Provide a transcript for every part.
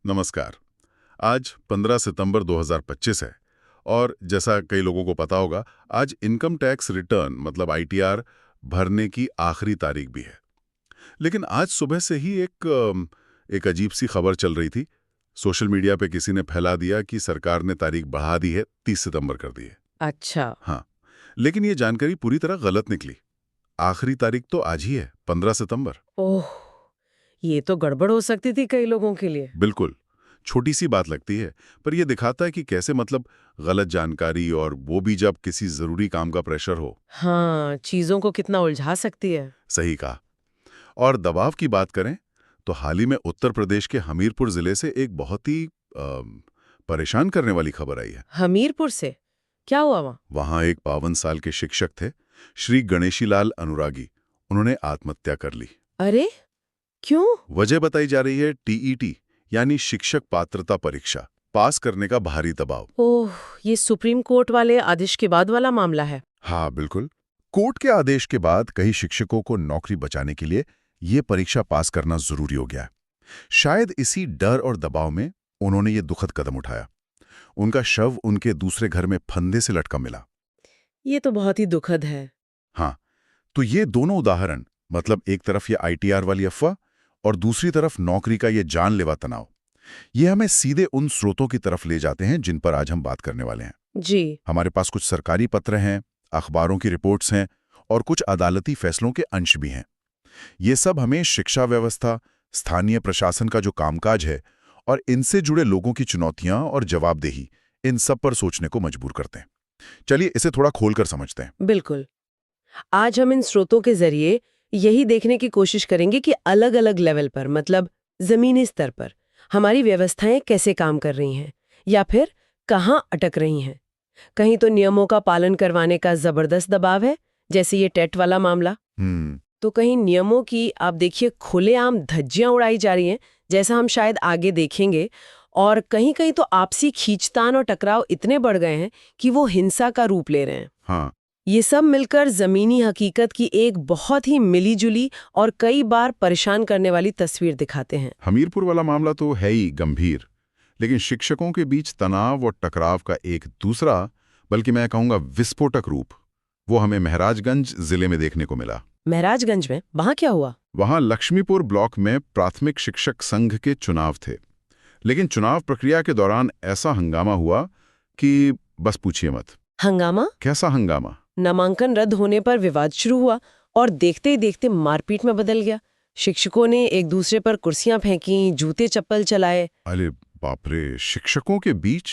नमस्कार। आज 15 सितंबर 2025 है और जैसा कई लोगों को पता होगा, आज इनकम टैक्स रिटर्न मतलब आईटीआर भरने की आखिरी तारीख भी है। लेकिन आज सुबह से ही एक अजीब सी खबर चल रही थी। सोशल मीडिया पे किसी ने फैला दिया कि सरकार ने तारीख बढ़ा दी है, 30 सितंबर कर दी है। अच्छा। हाँ, लेकिन ये जानकारी पूरी तरह गलत निकली। आखिरी तारीख तो आज ही है, 15 सितंबर। ओह, ये तो गड़बड़ हो सकती थी कई लोगों के लिए। बिल्कुल। छोटी सी बात लगती है, पर यह दिखाता है कि कैसे मतलब गलत जानकारी, और वो भी जब किसी जरूरी काम का प्रेशर हो। हाँ, चीजों को कितना उलझा सकती है। सही कहा। और दबाव की बात करें तो हाल ही में उत्तर प्रदेश के हमीरपुर जिले से एक बहुत ही परेशान करने वाली खबर आई है। हमीरपुर से क्या हुआ वहाँ? वहां एक 52 साल के शिक्षक थे, श्री गणेशीलाल अनुरागी। उन्होंने आत्महत्या कर ली। अरे, क्यों? वजह बताई जा रही है टीईटी यानी शिक्षक पात्रता परीक्षा पास करने का भारी दबाव। ओह, ये सुप्रीम कोर्ट वाले आदेश के बाद वाला मामला है। हाँ बिल्कुल। कोर्ट के आदेश के बाद कई शिक्षकों को नौकरी बचाने के लिए ये परीक्षा पास करना जरूरी हो गया है। शायद इसी डर और दबाव में उन्होंने ये दुखद कदम उठाया। उनका शव उनके दूसरे घर में फंदे से लटका मिला। ये तो बहुत ही दुखद है। हाँ, तो ये दोनों उदाहरण, मतलब एक तरफ ये आईटीआर वाली अफवाह और दूसरी तरफ नौकरी का ये जानलेवा तनाव, ये हमें सीधे उन स्रोतों की तरफ ले जाते हैं जिन पर आज हम बात करने वाले हैं। जी। हमारे पास कुछ सरकारी पत्र हैं, अखबारों की रिपोर्ट्स हैं और कुछ अदालती फैसलों के अंश भी हैं। ये सब हमें शिक्षा व्यवस्था, स्थानीय प्रशासन का जो कामकाज है और इनसे जुड़े लोगों की चुनौतियां और जवाबदेही, इन सब पर सोचने को मजबूर करते हैं। चलिए इसे थोड़ा खोलकर समझते हैं। बिल्कुल। आज हम इन स्रोतों के जरिए यही देखने की कोशिश करेंगे कि अलग अलग लेवल पर, मतलब जमीनी स्तर पर, हमारी व्यवस्थाएं कैसे काम कर रही हैं या फिर कहाँ अटक रही हैं। कहीं तो नियमों का पालन करवाने का जबरदस्त दबाव है, जैसे ये टेट वाला मामला। हम्म। तो कहीं नियमों की आप देखिए खुलेआम धज्जियां उड़ाई जा रही हैं, जैसा हम शायद आगे देखेंगे। और कहीं कहीं तो आपसी खींचतान और टकराव इतने बढ़ गए हैं कि वो हिंसा का रूप ले रहे हैं। हाँ। ये सब मिलकर जमीनी हकीकत की एक बहुत ही मिलीजुली और कई बार परेशान करने वाली तस्वीर दिखाते हैं। हमीरपुर वाला मामला तो है ही गंभीर, लेकिन शिक्षकों के बीच तनाव और टकराव का एक दूसरा, बल्कि मैं कहूंगा विस्फोटक रूप, वो हमें महराजगंज जिले में देखने को मिला। महराजगंज में वहां क्या हुआ? वहां लक्ष्मीपुर ब्लॉक में प्राथमिक शिक्षक संघ के चुनाव थे, लेकिन चुनाव प्रक्रिया के दौरान ऐसा हंगामा हुआ कि बस पूछिए मत। हंगामा? कैसा हंगामा? नामांकन रद्द होने पर विवाद शुरू हुआ और देखते ही देखते मारपीट में बदल गया। शिक्षकों ने एक दूसरे पर कुर्सियां फेंकी, जूते चप्पल चलाए। अरे बाप रे, शिक्षकों के बीच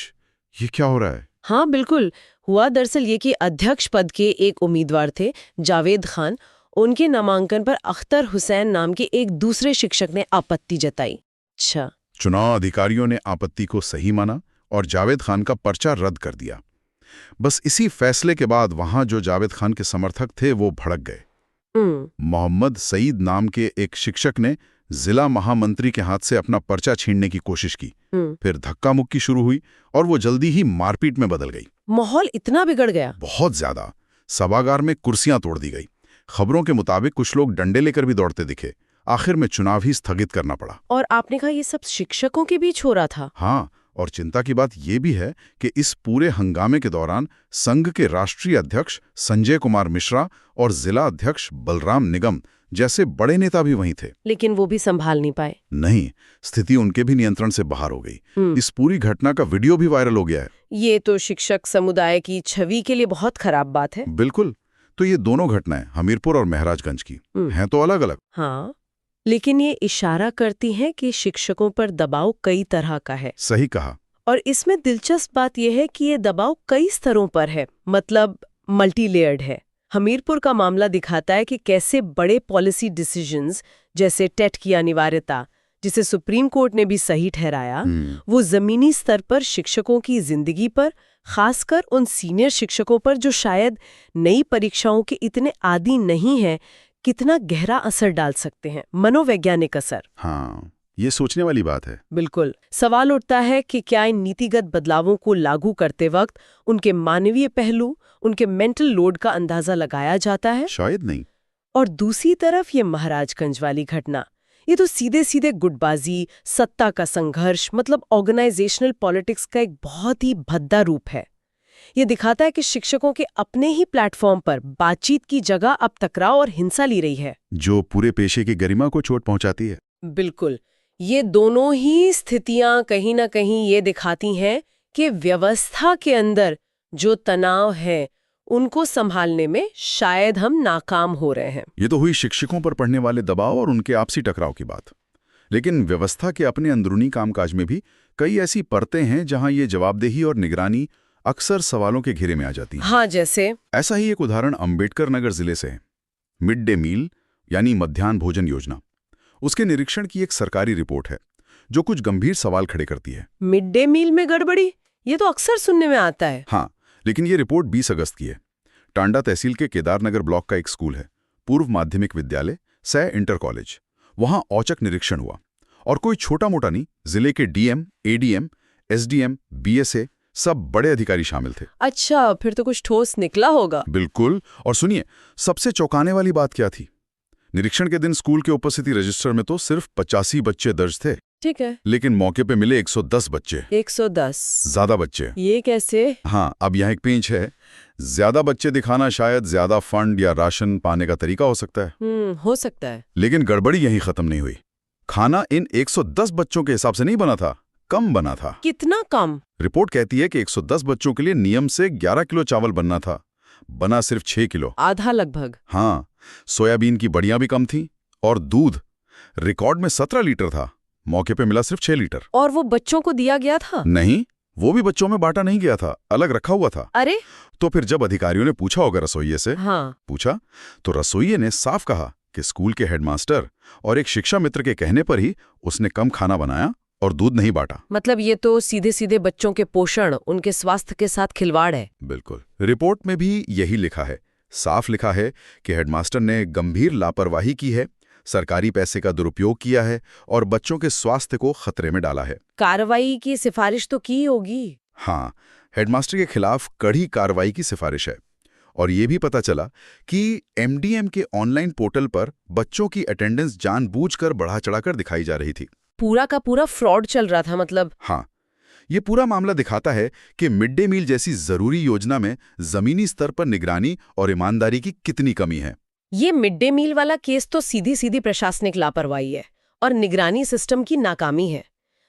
ये क्या हो रहा है? हाँ बिल्कुल। हुआ दरअसल ये कि अध्यक्ष पद के एक उम्मीदवार थे, जावेद खान। उनके नामांकन पर अख्तर हुसैन नाम के एक दूसरे शिक्षक ने आपत्ति जताई। अच्छा। चुनाव अधिकारियों ने आपत्ति को सही माना और जावेद खान का पर्चा रद्द कर दिया। बस इसी फैसले के बाद वहां जो जावेद खान के समर्थक थे वो भड़क गए। मोहम्मद सईद नाम के एक शिक्षक ने जिला महामंत्री के हाथ से अपना पर्चा छीनने की कोशिश की। फिर धक्का मुक्की शुरू हुई और वो जल्दी ही मारपीट में बदल गई। माहौल इतना बिगड़ गया? बहुत ज्यादा। सभागार में कुर्सियां तोड़ दी गई। खबरों के मुताबिक कुछ लोग डंडे लेकर भी दौड़ते दिखे। आखिर में चुनाव ही स्थगित करना पड़ा। और आपने कहा ये सब शिक्षकों के बीच हो रहा था? हाँ, और चिंता की बात यह भी है कि इस पूरे हंगामे के दौरान संघ के राष्ट्रीय अध्यक्ष संजय कुमार मिश्रा और जिला अध्यक्ष बलराम निगम जैसे बड़े नेता भी वहीं थे। लेकिन वो भी संभाल नहीं पाए। नहीं, स्थिति उनके भी नियंत्रण से बाहर हो गई। इस पूरी घटना का वीडियो भी वायरल हो गया है। ये तो शिक्षक समुदाय की छवि के लिए बहुत खराब बात है। बिल्कुल। तो ये दोनों घटनाएं हमीरपुर और महराजगंज की हैं तो अलग अलग। हाँ, लेकिन ये इशारा करती हैं कि शिक्षकों पर दबाव कई तरह का है। सही कहा। और इसमें दिलचस्प बात यह है कि ये दबाव कई स्तरों पर है, मतलब मल्टी लेयर्ड है। हमीरपुर का मामला दिखाता है कि कैसे बड़े पॉलिसी डिसीजंस, जैसे टेट की अनिवार्यता, जिसे सुप्रीम कोर्ट ने भी सही ठहराया, वो जमीनी स्तर पर शिक्षकों की जिंदगी पर, खासकर उन सीनियर शिक्षकों पर जो शायद नई परीक्षाओं के इतने आदी नहीं हैं, कितना गहरा असर डाल सकते हैं। मनोवैज्ञानिक असर। हाँ, ये सोचने वाली बात है। बिल्कुल। सवाल उठता है कि क्या इन नीतिगत बदलावों को लागू करते वक्त उनके मानवीय पहलू, उनके मेंटल लोड का अंदाजा लगाया जाता है? शायद नहीं। और दूसरी तरफ ये महाराजगंज वाली घटना, ये तो सीधे सीधे गुटबाजी, सत्ता का संघर्ष, मतलब ऑर्गेनाइजेशनल पॉलिटिक्स का एक बहुत ही भद्दा रूप है। ये दिखाता है कि शिक्षकों के अपने ही प्लेटफॉर्म पर बातचीत की जगह अब टकराव और हिंसा ली रही है, जो पूरे पेशे की गरिमा को चोट पहुंचाती है। बिल्कुल। ये दोनों ही स्थितियां कहीं ना कहीं ये दिखाती हैं कि व्यवस्था के अंदर जो तनाव है उनको संभालने में शायद हम नाकाम हो रहे हैं। ये तो हुई शिक्षकों पर पड़ने वाले दबाव और उनके आपसी टकराव की बात। लेकिन व्यवस्था के अपने अंदरूनी कामकाज में भी कई ऐसी परतें हैं जहां ये जवाबदेही और निगरानी अक्सर सवालों के घेरे में आ जाती है। हाँ, जैसे ऐसा ही एक उदाहरण अंबेडकर नगर जिले से है। मिड डे मील यानी मध्याह्न भोजन योजना, उसके निरीक्षण की एक सरकारी रिपोर्ट है जो कुछ गंभीर सवाल खड़े करती है। मिड डे मील में गड़बड़ी, ये तो अक्सर सुनने में आता है। हाँ, लेकिन ये रिपोर्ट 20 अगस्त की है। टांडा तहसील के केदारनगर ब्लॉक का एक स्कूल है, पूर्व माध्यमिक विद्यालय सह इंटर कॉलेज। वहां औचक निरीक्षण हुआ और कोई छोटा मोटा नहीं, जिले के डीएम, एडीएम, एसडीएम, बीएसए सब बड़े अधिकारी शामिल थे। अच्छा, फिर तो कुछ ठोस निकला होगा। बिल्कुल। और सुनिए, सबसे चौंकाने वाली बात क्या थी? निरीक्षण के दिन स्कूल के उपस्थिति रजिस्टर में तो सिर्फ 85 बच्चे दर्ज थे। ठीक है, लेकिन मौके पे मिले 110 बच्चे। 110 ज्यादा बच्चे। ये कैसे? हाँ, अब यहाँ एक पेंच है। ज्यादा बच्चे दिखाना शायद ज्यादा फंड या राशन पाने का तरीका हो सकता है। हो सकता है। लेकिन गड़बड़ी यहीं खत्म नहीं हुई। खाना इन 110 बच्चों के हिसाब से नहीं बना था, कम बना था। कितना कम? रिपोर्ट कहती है कि 110 बच्चों के लिए नियम से 11 किलो चावल बनना था, बना सिर्फ 6 किलो। आधा लगभग। हाँ, सोयाबीन की बड़ियां भी कम थीं और दूध रिकॉर्ड में 17 लीटर था, मौके पे मिला सिर्फ 6 लीटर। और वो बच्चों को दिया गया था? नहीं, वो भी बच्चों में बांटा नहीं गया था, अलग रखा हुआ था। अरे! तो फिर जब अधिकारियों ने पूछा होगा रसोइये से, हाँ, पूछा तो रसोइये ने साफ कहा कि स्कूल के हेडमास्टर और एक शिक्षा मित्र के कहने पर ही उसने कम खाना बनाया और दूध नहीं बांटा। मतलब ये तो सीधे सीधे बच्चों के पोषण, उनके स्वास्थ्य के साथ खिलवाड़ है। बिल्कुल। रिपोर्ट में भी यही लिखा है, साफ लिखा है कि हेडमास्टर ने गंभीर लापरवाही की है, सरकारी पैसे का दुरुपयोग किया है और बच्चों के स्वास्थ्य को खतरे में डाला है। कार्रवाई की सिफारिश तो की होगी। हाँ, हेडमास्टर के खिलाफ कड़ी कार्रवाई की सिफारिश है। और ये भी पता चला कि एमडीएम के ऑनलाइन पोर्टल पर बच्चों की अटेंडेंस जानबूझकर बढ़ा चढ़ाकर दिखाई जा रही थी। पूरा का पूरा फ्रॉड चल रहा था मतलब। हाँ, ये पूरा मामला दिखाता है कि मिड डे मील जैसी जरूरी योजना में जमीनी स्तर पर निगरानी और ईमानदारी की कितनी कमी है। ये मिड डे मील वाला केस तो सीधी सीधी प्रशासनिक लापरवाही है और निगरानी सिस्टम की नाकामी है।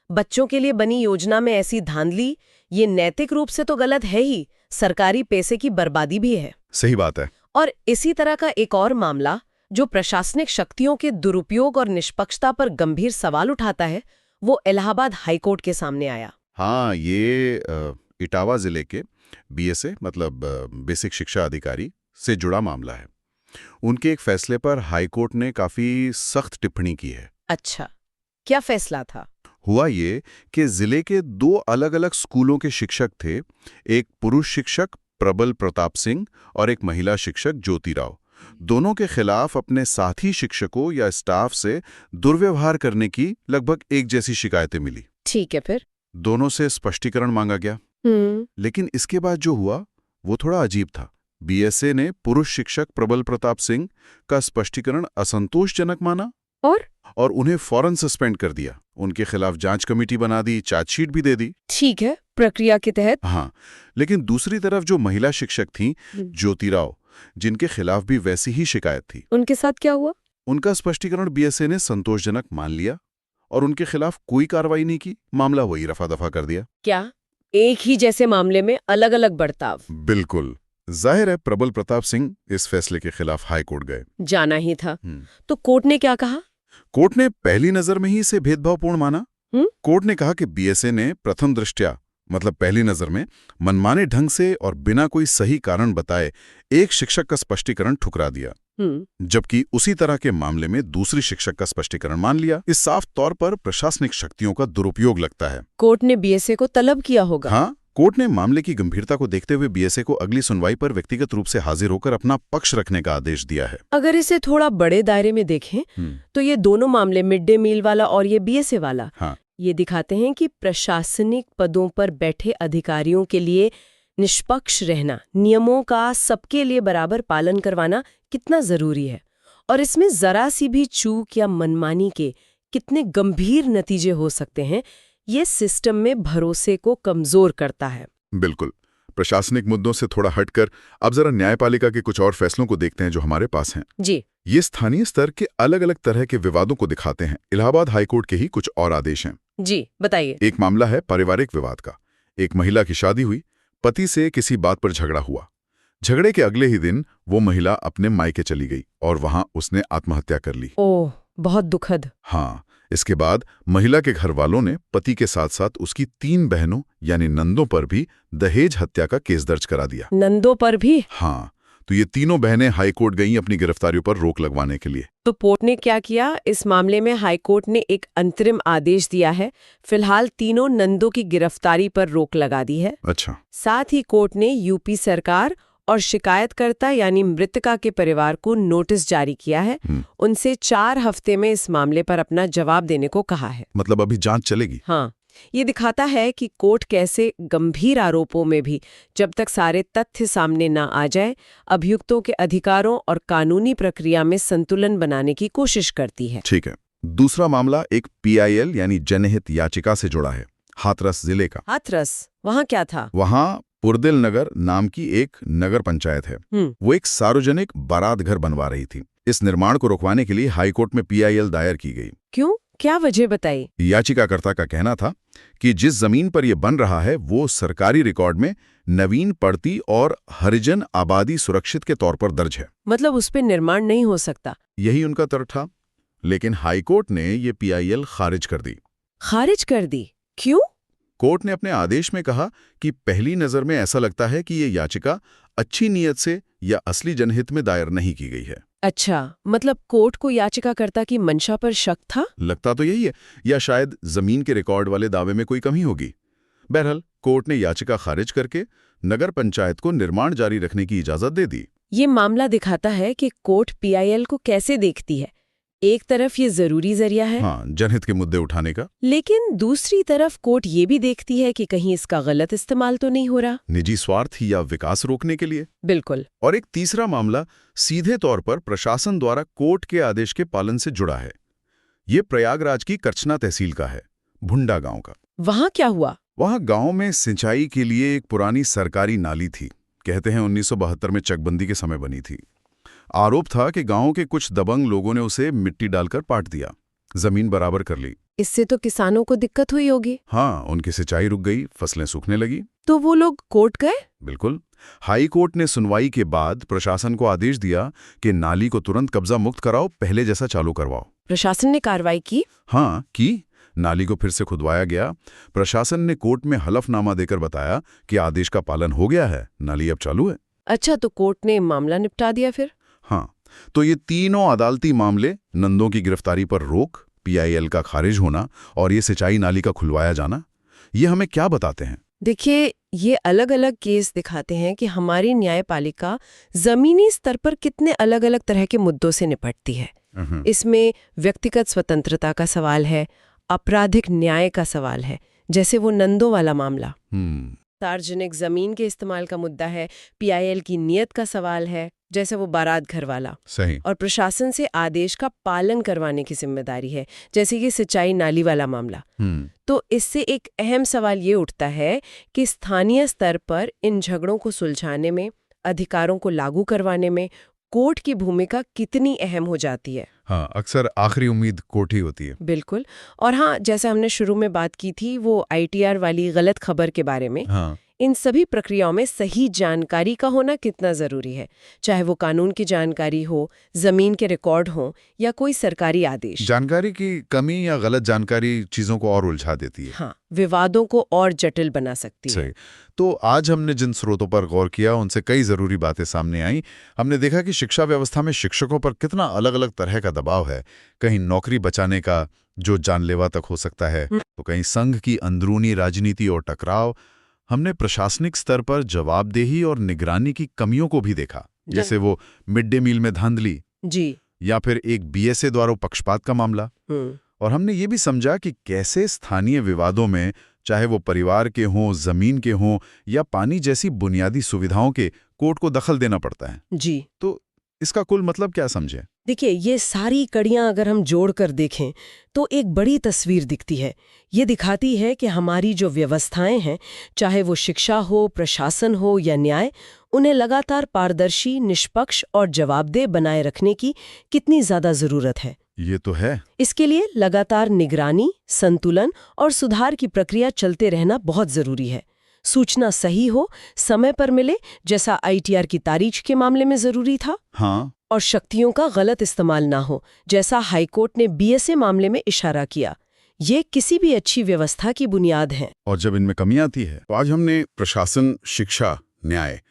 बच्चों के लिए बनी योजना में ऐसी धांधली, ये नैतिक रूप से तो गलत है ही, सरकारी पैसे की बर्बादी भी है। सही बात है। और इसी तरह का एक और मामला जो प्रशासनिक शक्तियों के दुरुपयोग और निष्पक्षता पर गंभीर सवाल उठाता है, वो इलाहाबाद हाईकोर्ट के सामने आया। हाँ, ये इटावा जिले के बीएसए मतलब बेसिक शिक्षा अधिकारी से जुड़ा मामला है। उनके एक फैसले पर हाईकोर्ट ने काफी सख्त टिप्पणी की है। अच्छा, क्या फैसला था? हुआ ये कि जिले के 2 अलग-अलग स्कूलों के शिक्षक थे, एक पुरुष शिक्षक प्रबल प्रताप सिंह और एक महिला शिक्षक ज्योति राव। दोनों के खिलाफ अपने साथी शिक्षकों या स्टाफ से दुर्व्यवहार करने की लगभग एक जैसी शिकायतें मिली। ठीक है, फिर? दोनों से स्पष्टीकरण मांगा गया। लेकिन इसके बाद जो हुआ वो थोड़ा अजीब था। बीएसए ने पुरुष शिक्षक प्रबल प्रताप सिंह का स्पष्टीकरण असंतोषजनक माना और उन्हें फौरन सस्पेंड कर दिया। उनके खिलाफ जांच कमेटी बना दी, चार्जशीट भी दे दी। ठीक है, प्रक्रिया के तहत। हाँ, लेकिन दूसरी तरफ जो महिला शिक्षक थीं, ज्योति राव, जिनके खिलाफ भी वैसी ही शिकायत थी, उनके साथ क्या हुआ? उनका स्पष्टीकरण बीएसए ने संतोषजनक मान लिया और उनके खिलाफ कोई कार्रवाई नहीं की। मामला वही रफा दफा कर दिया। क्या एक ही जैसे मामले में अलग अलग बर्ताव? बिल्कुल। जाहिर है प्रबल प्रताप सिंह इस फैसले के खिलाफ हाई कोर्ट गए। जाना ही था। तो कोर्ट ने क्या कहा? कोर्ट ने पहली नजर में ही इसे भेदभावपूर्ण माना। कोर्ट ने कहा कि बीएसए ने प्रथम दृष्टया मतलब पहली नजर में मनमाने ढंग से और बिना कोई सही कारण बताए एक शिक्षक का स्पष्टीकरण ठुकरा दिया, जबकि उसी तरह के मामले में दूसरी शिक्षक का स्पष्टीकरण मान लिया। इस साफ तौर पर प्रशासनिक शक्तियों का दुरुपयोग लगता है। कोर्ट ने बीएसए को तलब किया होगा। हाँ, कोर्ट ने मामले की गंभीरता को देखते हुए बीएसए को अगली सुनवाई पर व्यक्तिगत रूप से हाजिर होकर अपना पक्ष रखने का आदेश दिया है। अगर इसे थोड़ा बड़े दायरे में देखें तो ये दोनों मामले, मिड डे मील वाला और ये बीएसए वाला, हाँ, ये दिखाते हैं कि प्रशासनिक पदों पर बैठे अधिकारियों के लिए निष्पक्ष रहना, नियमों का सबके लिए बराबर पालन करवाना कितना जरूरी है। और इसमें जरा सी भी चूक या मनमानी के कितने गंभीर नतीजे हो सकते हैं, ये सिस्टम में भरोसे को कमजोर करता है। बिल्कुल। प्रशासनिक मुद्दों से थोड़ा हटकर अब जरा न्यायपालिका के कुछ और फैसलों को देखते हैं जो हमारे पास हैं। जी। ये स्थानीय स्तर के अलग अलग तरह के विवादों को दिखाते हैं। इलाहाबाद हाईकोर्ट के ही कुछ और आदेश हैं। जी, बताइए। एक मामला है पारिवारिक विवाद का। एक महिला की शादी हुई, पति से किसी बात पर झगड़ा हुआ। झगड़े के अगले ही दिन वो महिला अपने मायके चली गई और वहां उसने आत्महत्या कर ली। ओह, बहुत दुखद। हाँ, इसके बाद महिला के घर वालों ने पति के साथ साथ उसकी 3 बहनों यानी नंदों पर भी दहेज हत्या का केस दर्ज करा दिया। नंदों पर भी? हाँ, तो ये तीनों बहनें हाईकोर्ट गईं अपनी गिरफ्तारियों पर रोक लगवाने के लिए। तो कोर्ट ने क्या किया? इस मामले में हाईकोर्ट ने एक अंतरिम आदेश दिया है। फिलहाल तीनों नंदों की गिरफ्तारी पर रोक लगा दी है। अच्छा। साथ ही कोर्ट ने यूपी सरकार और शिकायतकर्ता यानी मृतका के परिवार को नोटिस जारी किया है। उनसे 4 हफ्ते में इस मामले पर अपना जवाब देने को कहा है। मतलब अभी जांच चलेगी? हाँ, ये दिखाता है कि कोर्ट कैसे गंभीर आरोपों में भी जब तक सारे तथ्य सामने ना आ जाए, अभियुक्तों के अधिकारों और कानूनी प्रक्रिया में संतुलन बनाने की कोशिश करती है। ठीक है। दूसरा मामला एक PIL यानी जनहित याचिका से जुड़ा है, हाथरस जिले का। हाथरस, वहाँ क्या था? वहाँ पुरदिल नगर नाम की एक नगर पंचायत है। वो एक सार्वजनिक बारात घर बनवा रही थी। इस निर्माण को रोकवाने के लिए हाईकोर्ट में PIL दायर की गई। क्यों? क्या वजह बताई? याचिकाकर्ता का कहना था कि जिस जमीन पर यह बन रहा है वो सरकारी रिकॉर्ड में नवीन पड़ती और हरिजन आबादी सुरक्षित के तौर पर दर्ज है। मतलब उस पे निर्माण नहीं हो सकता? यही उनका तर्क था, लेकिन हाईकोर्ट ने ये PIL खारिज कर दी। खारिज कर दी? क्यों? कोर्ट ने अपने आदेश में कहा कि पहली नजर में ऐसा लगता है कि ये याचिका अच्छी नीयत से या असली जनहित में दायर नहीं की गई है। अच्छा, मतलब कोर्ट को याचिकाकर्ता की मंशा पर शक था? लगता तो यही है, या शायद जमीन के रिकॉर्ड वाले दावे में कोई कमी होगी। बहरहाल कोर्ट ने याचिका खारिज करके नगर पंचायत को निर्माण जारी रखने की इजाजत दे दी। ये मामला दिखाता है कि कोर्ट PIL को कैसे देखती है। एक तरफ ये जरूरी जरिया है, हाँ, जनहित के मुद्दे उठाने का, लेकिन दूसरी तरफ कोर्ट ये भी देखती है कि कहीं इसका गलत इस्तेमाल तो नहीं हो रहा, निजी स्वार्थ या विकास रोकने के लिए। बिल्कुल। और एक तीसरा मामला सीधे तौर पर प्रशासन द्वारा कोर्ट के आदेश के पालन से जुड़ा है। ये प्रयागराज की करछना तहसील का है, भुंडा गांव का। वहां क्या हुआ? वहां गांव में सिंचाई के लिए एक पुरानी सरकारी नाली थी। कहते हैं 1972 में चकबंदी के समय बनी थी। आरोप था कि गांव के कुछ दबंग लोगों ने उसे मिट्टी डालकर पाट दिया, जमीन बराबर कर ली। इससे तो किसानों को दिक्कत हुई होगी। हाँ, उनकी सिंचाई रुक गई, फसलें सूखने लगी। तो वो लोग कोर्ट गए? बिल्कुल। हाई कोर्ट ने सुनवाई के बाद प्रशासन को आदेश दिया कि नाली को तुरंत कब्जा मुक्त कराओ, पहले जैसा चालू करवाओ। प्रशासन ने कार्रवाई की? हाँ, की। नाली को फिर से खुदवाया गया। प्रशासन ने कोर्ट में हलफनामा देकर बताया कि आदेश का पालन हो गया है, नाली अब चालू है। अच्छा, तो कोर्ट ने मामला निपटा दिया फिर? हाँ, तो ये तीनों अदालती मामले, नंदों की गिरफ्तारी पर रोक, PIL का खारिज होना और ये सिंचाई नाली का खुलवाया जाना, ये हमें क्या बताते हैं? देखिए, ये अलग अलग केस दिखाते हैं कि हमारी न्यायपालिका जमीनी स्तर पर कितने अलग अलग तरह के मुद्दों से निपटती है। इसमें व्यक्तिगत स्वतंत्रता का सवाल है, आपराधिक न्याय का सवाल है, जैसे वो नंदों वाला मामला। सार्वजनिक जमीन के इस्तेमाल का मुद्दा है, PIL की नीयत का सवाल है, जैसे वो बारात घर वाला। सही। और प्रशासन से आदेश का पालन करवाने की जिम्मेदारी है, जैसे ये सिंचाई नाली वाला मामला। तो इससे एक अहम सवाल ये उठता है कि स्थानीय स्तर पर इन झगड़ों को सुलझाने में, अधिकारों को लागू करवाने में कोर्ट की भूमिका कितनी अहम हो जाती है। हाँ, अक्सर आखिरी उम्मीद कोर्ट ही होती है। बिल्कुल। और हाँ, जैसे हमने शुरू में बात की थी वो ITR वाली गलत खबर के बारे में, हाँ। इन सभी प्रक्रियाओं में सही जानकारी का होना कितना जरूरी है, चाहे वो कानून की जानकारी हो, जमीन के रिकॉर्ड हो या कोई सरकारी आदेश। जानकारी की कमी या गलत जानकारी चीजों को और उलझा देती है। हाँ, विवादों को और जटिल बना सकती है। सही। तो आज हमने जिन स्रोतों पर गौर किया उनसे कई जरूरी बातें सामने आई। हमने देखा कि शिक्षा व्यवस्था में शिक्षकों पर कितना अलग अलग तरह का दबाव है, कहीं नौकरी बचाने का जो जानलेवा तक हो सकता है, तो कहीं संघ की अंदरूनी राजनीति और टकराव। हमने प्रशासनिक स्तर पर जवाबदेही और निगरानी की कमियों को भी देखा, जैसे वो मिड डे मील में धांधली जी, या फिर एक BSA द्वारा पक्षपात का मामला। और हमने ये भी समझा कि कैसे स्थानीय विवादों में, चाहे वो परिवार के हों, जमीन के हों या पानी जैसी बुनियादी सुविधाओं के, कोर्ट को दखल देना पड़ता है। जी। तो इसका कुल मतलब क्या समझें? देखिए, ये सारी कड़ियां अगर हम जोड़कर देखें तो एक बड़ी तस्वीर दिखती है। ये दिखाती है कि हमारी जो व्यवस्थाएं हैं, चाहे वो शिक्षा हो, प्रशासन हो या न्याय, उन्हें लगातार पारदर्शी, निष्पक्ष और जवाबदेह बनाए रखने की कितनी ज्यादा जरूरत है। ये तो है। इसके लिए लगातार निगरानी, संतुलन और सुधार की प्रक्रिया चलते रहना बहुत जरूरी है। सूचना सही हो, समय पर मिले, जैसा आईटीआर की तारीख के मामले में जरूरी था, हाँ, और शक्तियों का गलत इस्तेमाल ना हो, जैसा हाईकोर्ट ने बीएसए मामले में इशारा किया। ये किसी भी अच्छी व्यवस्था की बुनियाद है। और जब इनमें कमी आती है, तो आज हमने प्रशासन, शिक्षा, न्याय,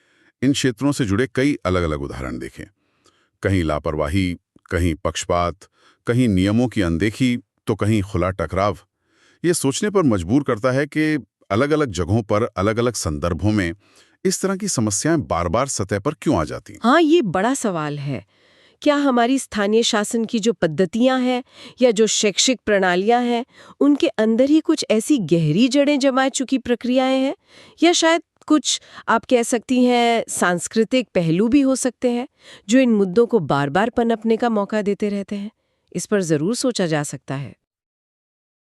इन क्षेत्रों से जुड़े कई अलग अलग उदाहरण देखे। कहीं लापरवाही, कहीं पक्षपात, कहीं नियमों की अनदेखी, तो कहीं खुला टकराव। ये सोचने पर मजबूर करता है कि अलग अलग जगहों पर, अलग अलग संदर्भों में इस तरह की समस्याएं बार बार सतह पर क्यों आ जाती हैं? हाँ, ये बड़ा सवाल है। क्या हमारी स्थानीय शासन की जो पद्धतियां हैं या जो शैक्षिक प्रणालियां हैं, उनके अंदर ही कुछ ऐसी गहरी जड़ें जमा चुकी प्रक्रियाएं हैं, या शायद कुछ, आप कह सकती हैं, सांस्कृतिक पहलू भी हो सकते हैं जो इन मुद्दों को बार बार पनपने का मौका देते रहते हैं? इस पर जरूर सोचा जा सकता है।